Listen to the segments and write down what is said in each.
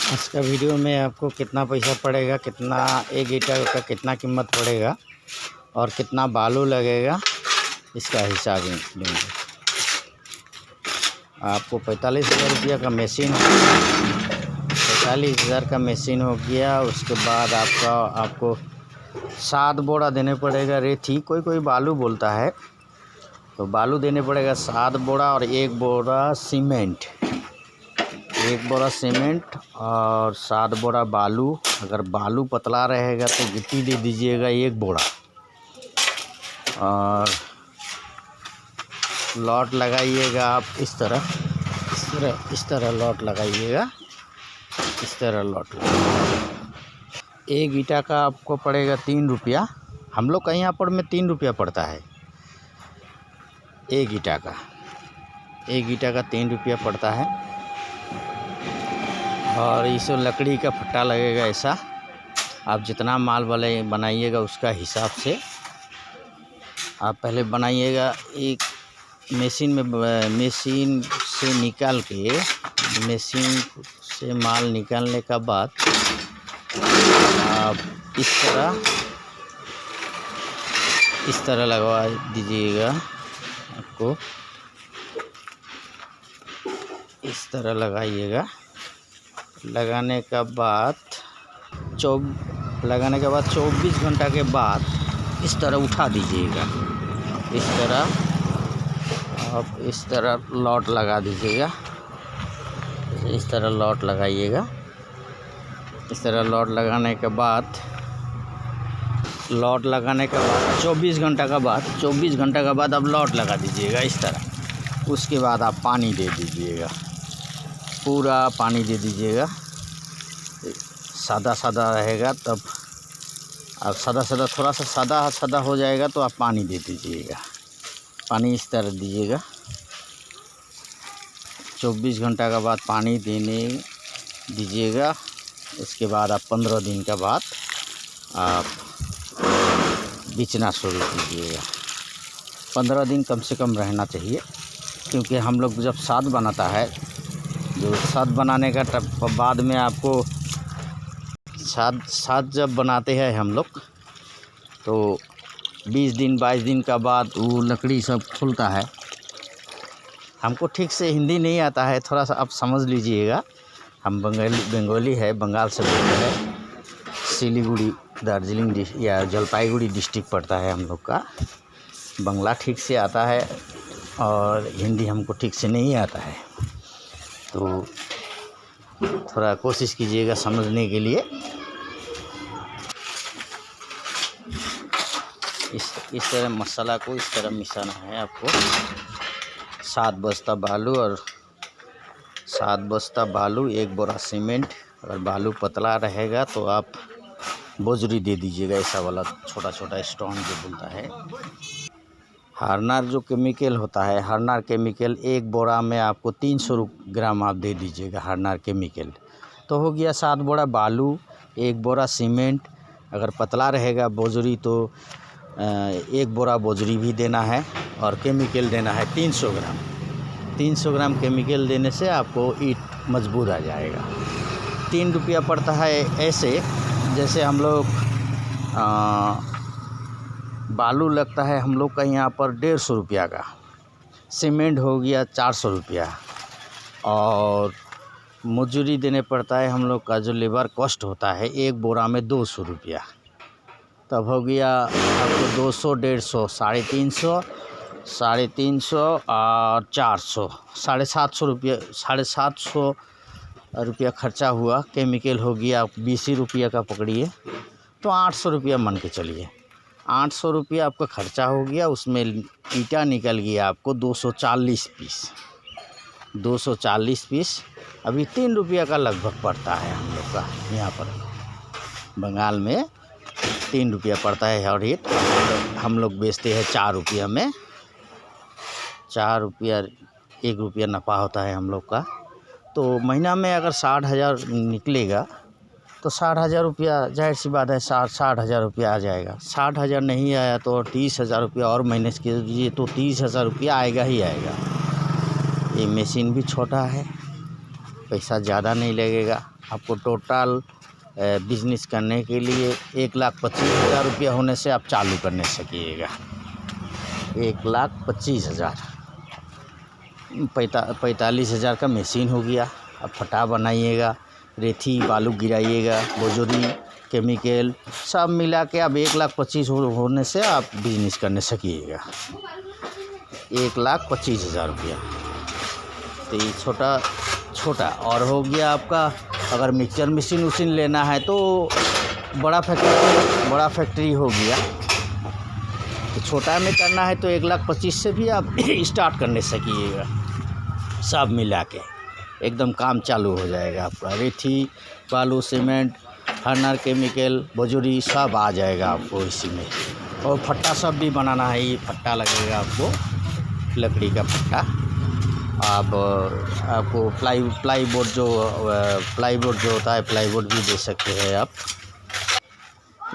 आज का वीडियो में आपको कितना पैसा पड़ेगा, कितना एक ईंटा का कितना कीमत पड़ेगा और कितना बालू लगेगा इसका हिसाब देंगे। आपको 45,000 रुपया का मशीन 45,000 का मशीन हो गया। उसके बाद आपको 7 बोरा देने पड़ेगा रेती, कोई बालू बोलता है तो बालू देने पड़ेगा 7 बोरा और 1 बोरा सीमेंट, 1 बोरा सीमेंट और 7 बोरा बालू। अगर बालू पतला रहेगा तो गिट्टी दे दीजिएगा 1 बोरा और लॉट लगाइएगा आप इस तरह लॉट लगाइएगा, इस तरह लॉट लगाइएगा। एक ईंटा का आपको पड़ेगा 3 रुपया। हम लोग का यहाँ पर में 3 रुपया पड़ता है एक ईंटा का 3 रुपया पड़ता है। और इस लकड़ी का फट्टा लगेगा ऐसा, आप जितना माल वाले बनाइएगा उसका हिसाब से आप पहले बनाइएगा। एक मशीन से निकाल के मशीन से माल निकालने का बाद आप इस तरह लगवा दीजिएगा। आपको इस तरह लगाइएगा। लगाने का बाद 24 घंटा के बाद इस तरह उठा दीजिएगा। इस तरह लॉट लगा दीजिएगा। इस तरह लॉट लगाइएगा। इस तरह लॉट लगाने के बाद 24 घंटा का बाद आप लॉट लगा दीजिएगा इस तरह। उसके बाद आप पानी दे दीजिएगा, पूरा पानी दे दीजिएगा। सादा रहेगा तब आप थोड़ा सा सादा हो जाएगा तो आप पानी दे दीजिएगा। पानी इस तरह दीजिएगा। 24 घंटा का बाद पानी देने दीजिएगा। इसके बाद आप 15 दिन के बाद आप बेचना शुरू कीजिएगा। 15 दिन कम से कम रहना चाहिए, क्योंकि हम लोग जब साद बनाता है, जो साद बनाने का बाद में आपको साद जब बनाते हैं हम लोग तो 20 दिन 22 दिन का बाद वो लकड़ी सब खुलता है। हमको ठीक से हिंदी नहीं आता है, थोड़ा सा आप समझ लीजिएगा। हम बंगाली है, बंगाल से बोलते हैं। सिलीगुड़ी दार्जिलिंग या जलपाईगुड़ी डिस्ट्रिक्ट पड़ता है हम लोग का। बंगला ठीक से आता है और हिंदी हमको ठीक से नहीं आता है, तो थोड़ा कोशिश कीजिएगा समझने के लिए। इस तरह मसाला को इस तरह मिलाना है आपको। 7 बस्ता बालू और 1 बोरा सीमेंट। अगर बालू पतला रहेगा तो आप बोझरी दे दीजिएगा, ऐसा वाला छोटा स्टोन जो बोलता है। हार्नर जो केमिकल होता है, हार्नर केमिकल 1 बोरा में आपको 300 ग्राम आप दे दीजिएगा। हार्नर केमिकल तो हो गया 7 बोरा बालू, 1 बोरा सीमेंट। अगर पतला रहेगा बोझरी तो 1 बोरा बोझरी भी देना है और केमिकल देना है 300 ग्राम। 300 ग्राम केमिकल देने से आपको ईंट मजबूत आ जाएगा। 3 रुपया पड़ता है। ऐसे जैसे हम लोग बालू लगता है हम लोग का यहाँ पर 150 रुपया का, सीमेंट हो गया 400 रुपया और मजदूरी देने पड़ता है हम लोग का जो लेबर कॉस्ट होता है 1 बोरा में 200 रुपया। तब हो गया आपको 200, 150, 350 और 400, 750 रुपया खर्चा हुआ। केमिकल हो गया 20 रुपया का पकड़िए तो 800 रुपया मान के चलिए। 800 रुपया आपका खर्चा हो गया। उसमें ईंटा निकल गया आपको 240 पीस। अभी 3 रुपया का लगभग पड़ता है हम लोग का यहाँ पर बंगाल में 3 रुपया पड़ता है। और ईंट हम लोग बेचते हैं 4 रुपया में। 4 रुपया 1 रुपया नफ़ा होता है हम लोग का। तो महीना में अगर 60,000 निकलेगा तो 60,000 रुपया, जाहिर सी बात है 60,000 रुपया आ जाएगा। 60,000 नहीं आया तो 30,000 रुपया और महीने के कीजिए तो 30,000 रुपया आएगा ही आएगा। ये मशीन भी छोटा है, पैसा ज़्यादा नहीं लगेगा। आपको टोटल बिजनेस करने के लिए 1,25,000 रुपया होने से आप चालू करने सकिएगा। 1,25,000 45,000 का मशीन हो गया। अब फटा बनाइएगा, रेती बालू गिराइएगा, बोजरी केमिकल सब मिला के अब 1,25,000 होने से आप बिजनेस करने सकिएगा। 1,25,000 रुपया। तो ये छोटा और हो गया आपका। अगर मिक्सचर मशीन लेना है तो बड़ा फैक्ट्री हो गया। तो छोटा में करना है तो 1,25,000 से भी आप स्टार्ट करने सकिएगा। सब मिला के एकदम काम चालू हो जाएगा आपका। रेती बालू सीमेंट हार्डनर केमिकल बोजरी सब आ जाएगा आपको इसी में। और फट्टा सब भी बनाना है, ये फट्टा लगेगा आपको, लकड़ी का फट्टा। आपको प्लाईवुड जो होता है प्लाईवुड भी दे सकते हैं आप।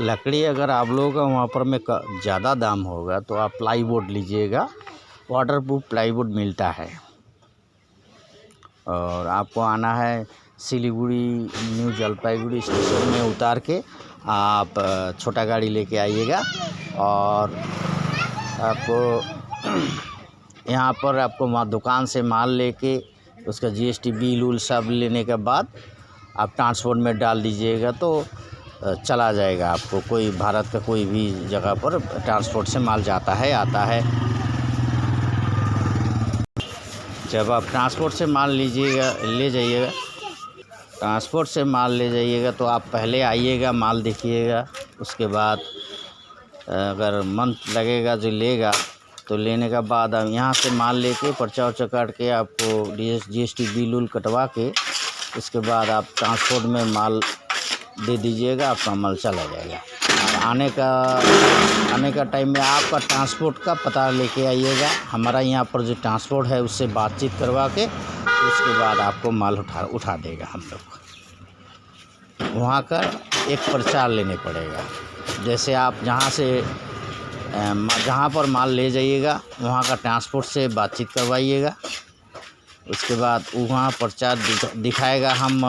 लकड़ी अगर आप लोगों का वहाँ पर में ज़्यादा दाम होगा तो आप प्लाईवुड लीजिएगा, वाटरप्रूफ प्लाईवुड मिलता है। और आपको आना है सिलीगुड़ी न्यू जलपाईगुड़ी स्टेशन में उतार के आप छोटा गाड़ी लेके आइएगा। और आपको यहाँ पर आपको वहाँ दुकान से माल लेके उसका GST बिल उल सब लेने के बाद आप ट्रांसपोर्ट में डाल दीजिएगा तो चला जाएगा। आपको कोई भारत का कोई भी जगह पर ट्रांसपोर्ट से माल जाता है आता है। जब आप ट्रांसपोर्ट से माल ले जाइएगा ट्रांसपोर्ट से माल ले जाइएगा तो आप पहले आइएगा, माल देखिएगा। उसके बाद अगर मंथ लगेगा जो लेगा तो लेने का बाद आप यहाँ से माल लेके पर्चा वर्चा काट के आपको GST बिल उल कटवा के उसके बाद आप ट्रांसपोर्ट में माल दे दीजिएगा, आपका माल चला जाएगा। और आने का टाइम में आपका ट्रांसपोर्ट का पता लेके आइएगा। हमारा यहाँ पर जो ट्रांसपोर्ट है उससे बातचीत करवा के उसके बाद आपको माल उठा देगा हम लोग। वहाँ का एक पर्चा लेने पड़ेगा। जैसे आप जहाँ पर माल ले जाइएगा वहाँ का ट्रांसपोर्ट से बातचीत करवाइएगा। उसके बाद वहाँ पर्चा दिखाएगा। हम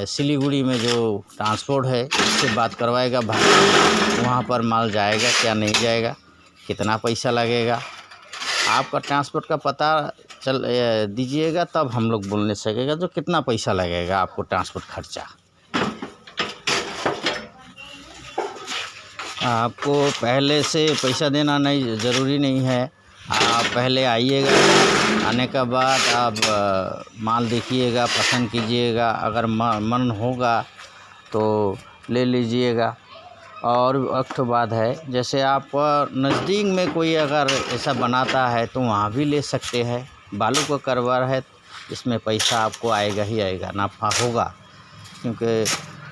सिलीगुड़ी में जो ट्रांसपोर्ट है उससे बात करवाएगा, वहाँ पर माल जाएगा क्या नहीं जाएगा, कितना पैसा लगेगा। आपका ट्रांसपोर्ट का पता दीजिएगा तब हम लोग बोलने सकेगा जो कितना पैसा लगेगा आपको ट्रांसपोर्ट खर्चा। आपको पहले से पैसा देना नहीं ज़रूरी नहीं है। आप पहले आइएगा, आने के बाद आप माल देखिएगा, पसंद कीजिएगा। अगर मन होगा तो ले लीजिएगा। और एक बात है, जैसे आप नज़दीक में कोई अगर ऐसा बनाता है तो वहाँ भी ले सकते हैं। बालू का कारोबार है, इसमें पैसा आपको आएगा ही आएगा, नफ़ा होगा। क्योंकि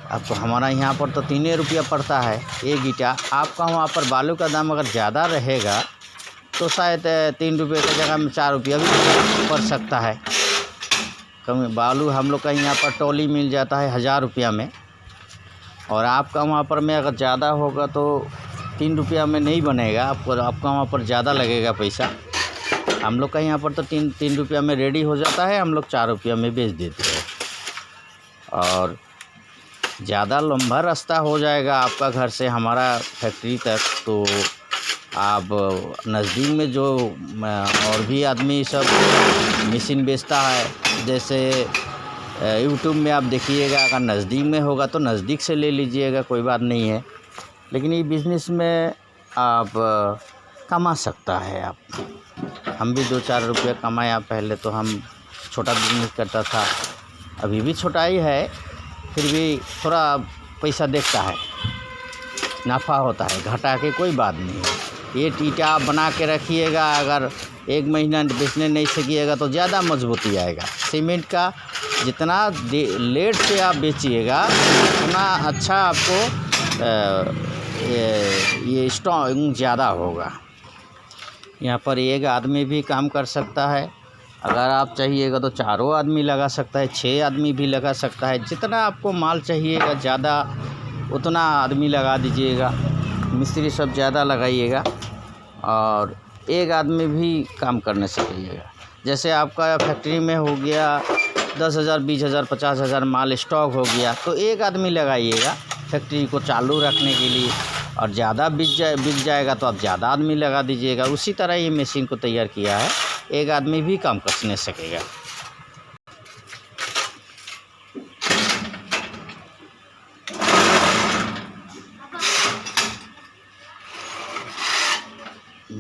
आपको हमारा यहाँ पर तो 3 रुपया पड़ता है एक ईंटा। आपका वहाँ पर बालू का दाम अगर ज़्यादा रहेगा तो शायद 3 रुपये की जगह में 4 रुपया भी पड़ सकता है। कम बालू हम लोग का यहाँ पर टोली मिल जाता है 1000 रुपया में, और आपका वहाँ पर में अगर ज़्यादा होगा तो 3 रुपया में नहीं बनेगा। आपका वहाँ पर ज़्यादा लगेगा पैसा। हम लोग का यहाँ पर तो 3 रुपया में रेडी हो जाता है, हम लोग 4 रुपया में बेच देते हैं। और ज़्यादा लंबा रास्ता हो जाएगा आपका घर से हमारा फैक्ट्री तक, तो आप नज़दीक में जो और भी आदमी सब मशीन बेचता है, जैसे यूट्यूब में आप देखिएगा। अगर नज़दीक में होगा तो नज़दीक से ले लीजिएगा, कोई बात नहीं है। लेकिन ये बिज़नेस में आप कमा सकता है। आप हम भी 2-4 रुपये कमाया। पहले तो हम छोटा बिजनेस करता था, अभी भी छोटा ही है, फिर भी थोड़ा पैसा देखता है, नफ़ा होता है, घाटा के कोई बात नहीं है। ये ईंटा आप बना के रखिएगा, अगर 1 महीना बेचने नहीं सकिएगा तो ज़्यादा मजबूती आएगा। सीमेंट का जितना लेट से आप बेचिएगा उतना अच्छा आपको ये स्ट्रॉन्ग ज़्यादा होगा। यहाँ पर एक आदमी भी काम कर सकता है। अगर आप चाहिएगा तो 4 आदमी लगा सकता है, 6 आदमी भी लगा सकता है। जितना आपको माल चाहिएगा ज़्यादा उतना आदमी लगा दीजिएगा। मिस्त्री सब ज़्यादा लगाइएगा और एक आदमी भी काम करने सकिएगा। जैसे आपका फैक्ट्री में हो गया 10,000 20,000 50,000 माल स्टॉक हो गया तो एक आदमी लगाइएगा फैक्ट्री को चालू रखने के लिए, और ज़्यादा बिक जाएगा तो आप ज़्यादा आदमी लगा दीजिएगा। उसी तरह ये मशीन को तैयार किया है, एक आदमी भी काम कर नहीं सकेगा।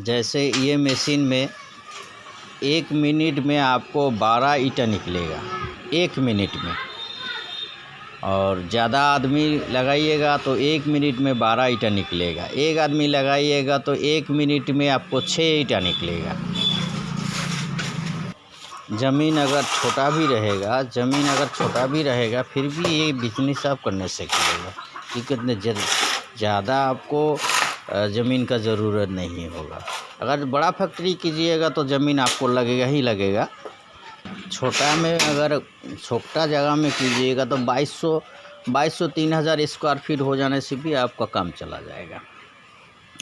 जैसे ये मशीन में 1 मिनट में आपको 12 ईंटा निकलेगा 1 मिनट में, और ज़्यादा आदमी लगाइएगा तो 1 मिनट में 12 ईंटा निकलेगा। एक आदमी लगाइएगा तो 1 मिनट में आपको 6 ईंटा निकलेगा। ज़मीन अगर छोटा भी रहेगा फिर भी ये बिजनेस आप करने सकेंगे, क्योंकि ज़्यादा आपको ज़मीन का ज़रूरत नहीं होगा। अगर बड़ा फैक्ट्री कीजिएगा तो ज़मीन आपको लगेगा ही लगेगा। छोटा जगह में कीजिएगा तो 2200 3000 स्क्वायर फीट हो जाने से भी आपका काम चला जाएगा,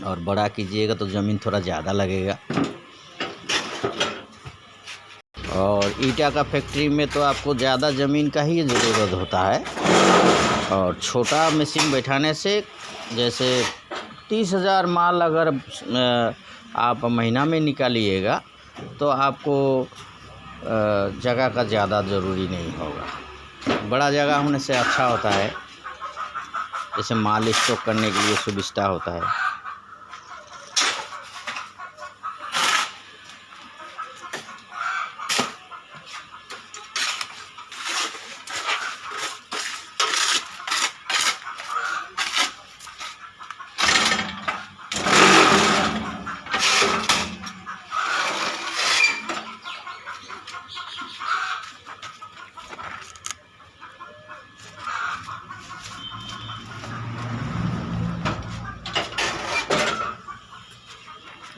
और बड़ा कीजिएगा तो ज़मीन थोड़ा ज़्यादा लगेगा। और ईंटा का फैक्ट्री में तो आपको ज़्यादा ज़मीन का ही ज़रूरत होता है, और छोटा मशीन बैठाने से जैसे 30,000 माल अगर आप महीना में निकालिएगा तो आपको जगह का ज़्यादा ज़रूरी नहीं होगा। बड़ा जगह होने से अच्छा होता है, जैसे माल स्टॉक करने के लिए सुविधा होता है।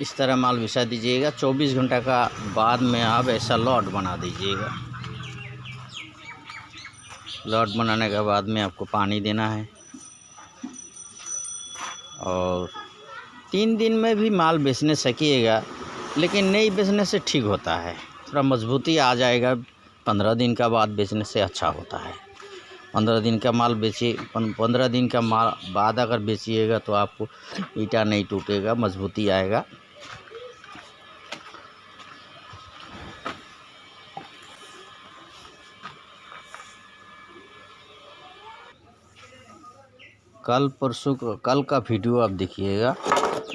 इस तरह माल बिछा दीजिएगा। 24 घंटा का बाद में आप ऐसा लॉट बना दीजिएगा। लॉट बनाने के बाद में आपको पानी देना है, और 3 दिन में भी माल बेचने सकिएगा, लेकिन नहीं बेचने से ठीक होता है, थोड़ा मजबूती आ जाएगा। 15 दिन का बाद बेचने से अच्छा होता है। 15 दिन का माल बेचिए, 15 दिन का माल बाद अगर बेचिएगा तो आपको ईंटा नहीं टूटेगा, मजबूती आएगा। कल का वीडियो आप देखिएगा।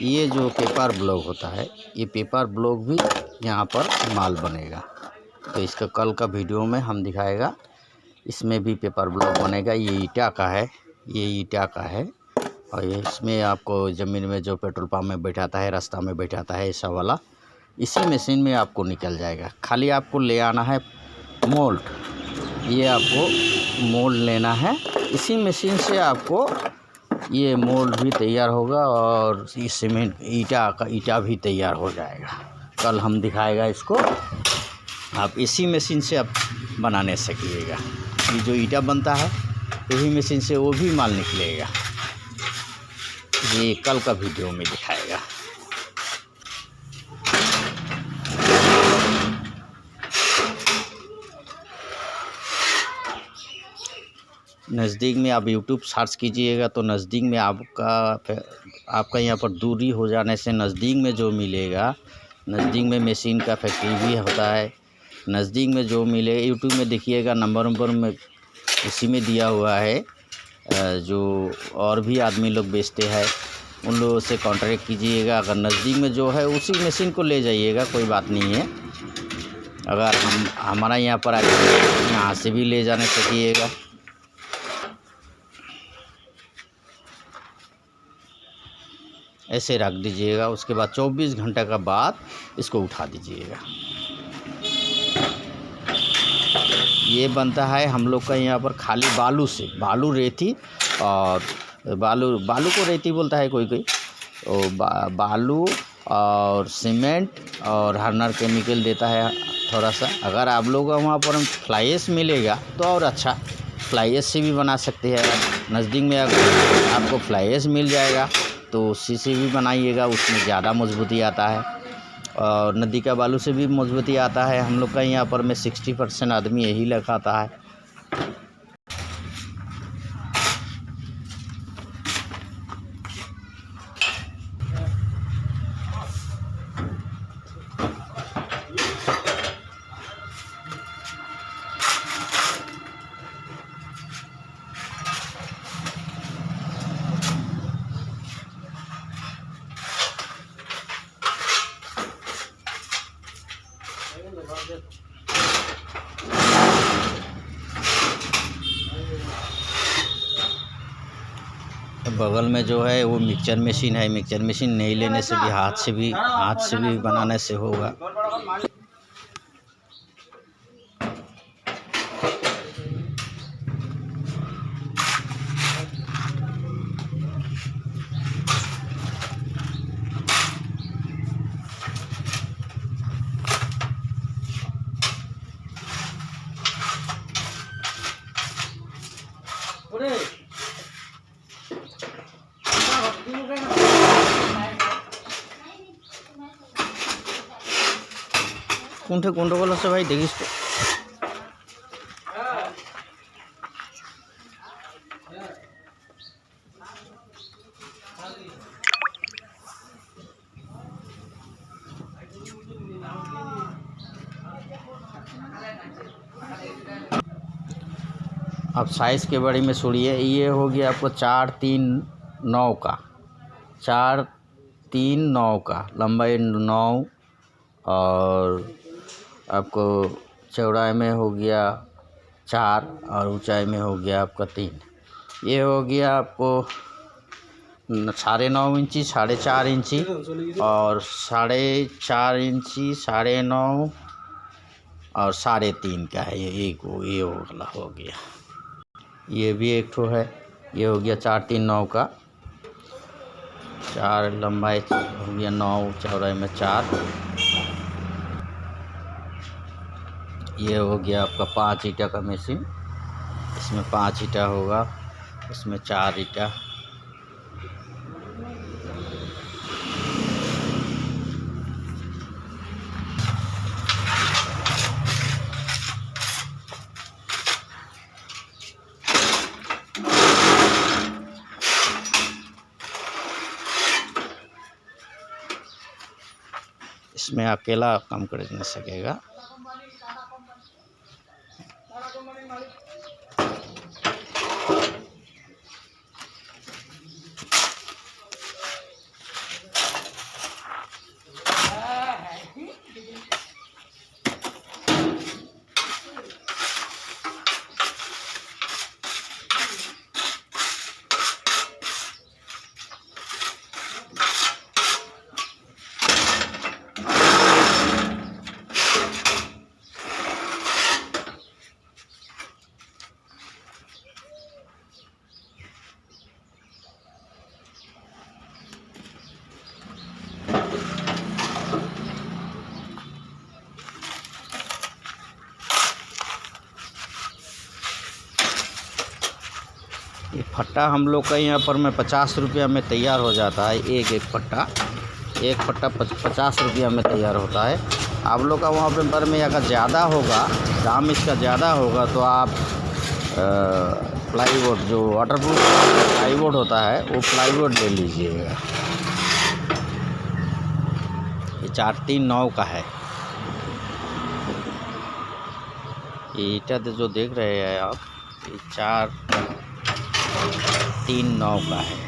ये जो पेपर ब्लॉक होता है, ये पेपर ब्लॉक भी यहाँ पर माल बनेगा, तो इसका कल का वीडियो में हम दिखाएगा। इसमें भी पेपर ब्लॉक बनेगा। ये ईंटा का है, और ये इसमें आपको ज़मीन में जो पेट्रोल पंप में बैठाता है, रास्ता में बैठाता है, ऐसा वाला इसी मशीन में आपको निकल जाएगा। खाली आपको ले आना है मोल्ड, ये आपको मोल्ड लेना है। इसी मशीन से आपको ये मोल्ड भी तैयार होगा, और इस सीमेंट ईंटा भी तैयार हो जाएगा। कल हम दिखाएगा इसको। आप इसी मशीन से आप बनाने सकिएगा। ये जो ईंटा बनता है यही मशीन से वो भी माल निकलेगा। ये कल का वीडियो में दिखाएगा। नज़दीक में आप YouTube सर्च कीजिएगा तो नज़दीक में आपका यहाँ पर दूरी हो जाने से नज़दीक में जो मिलेगा, नज़दीक में मशीन का फैक्ट्री भी होता है, नज़दीक में जो मिले YouTube में देखिएगा, नंबर में उसी में दिया हुआ है। जो और भी आदमी लोग बेचते हैं उन लोगों से कॉन्ट्रैक्ट कीजिएगा। अगर नज़दीक में जो है उसी मशीन को ले जाइएगा, कोई बात नहीं है। अगर हमारा यहाँ पर यहाँ से भी ले जाने सकिएगा। ऐसे रख दीजिएगा। उसके बाद 24 घंटे का बाद इसको उठा दीजिएगा। ये बनता है हम लोग का यहाँ पर खाली बालू से, बालू रेती, और बालू को रेती बोलता है कोई तो बालू और सीमेंट और हार्डनर केमिकल देता है थोड़ा सा। अगर आप लोग वहाँ पर फ्लाई ऐश मिलेगा तो और अच्छा, फ्लाई ऐश से भी बना सकते हैं। नज़दीक में अगर आपको फ्लाई ऐश मिल जाएगा तो उसी से भी बनाइएगा, उसमें ज़्यादा मजबूती आता है। और नदी का बालू से भी मजबूती आता है। हम लोग का यहाँ पर में 60% आदमी यही लगाता है। बगल में जो है वो मिक्सचर मशीन है। मिक्सचर मशीन नहीं लेने से भी हाथ से भी बनाने से होगा। কোনটা গন্ডগোল আছে ভাই দেখিস তো। अब साइज़ के बारे में सुनिए। ये हो गया आपको 4-3-9 का, 4-3-9 का लंबाई 9 और आपको चौड़ाई में हो गया 4 और ऊंचाई में हो गया आपका 3। ये हो गया आपको 9.5 इंची, 4.5 इंची और 4.5 इंची, 9.5 और 3.5 का है। ये वाला हो गया। ये भी एक ठो है। ये हो गया 4-3-9 का, 4 लंबाई हो गया 9, चौड़ाई में 4। ये हो गया आपका 5 ईंटा का मशीन। इसमें 5 ईंटा होगा, इसमें 4 ईंटा। इसमें अकेला काम कर नहीं सकेगा। ये फट्टा हम लोग का यहाँ पर में 50 रुपया में तैयार हो जाता है। एक फट्टा 50 रुपया में तैयार होता है। आप लोग का वहाँ पर में अगर ज़्यादा होगा, दाम इसका ज़्यादा होगा तो आप प्लाईवुड, जो वाटरप्रूफ प्लाईवुड होता है वो प्लाईवुड ले लीजिएगा। ये 4-3-9 का है। ये ईंटा जो देख रहे हैं आप, ये 4-3-9 का है।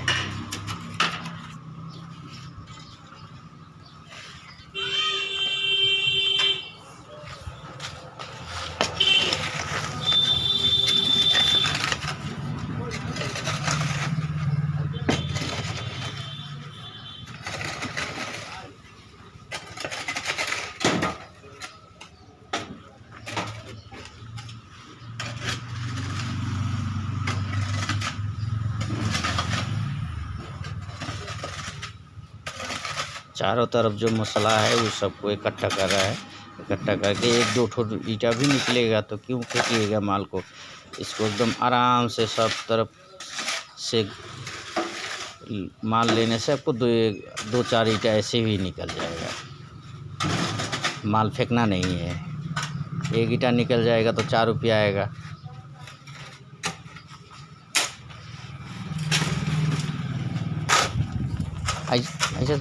चारों तरफ जो मसाला है वो सबको इकट्ठा कर रहा है। इकट्ठा करके 1-2 ठो ईंटा भी निकलेगा तो क्यों फेंकिएगा माल को। इसको एकदम आराम से सब तरफ से माल लेने से आपको 2-4 ईंटा ऐसे भी निकल जाएगा। माल फेंकना नहीं है। एक ईंटा निकल जाएगा तो 4 रुपया आएगा। ऐसा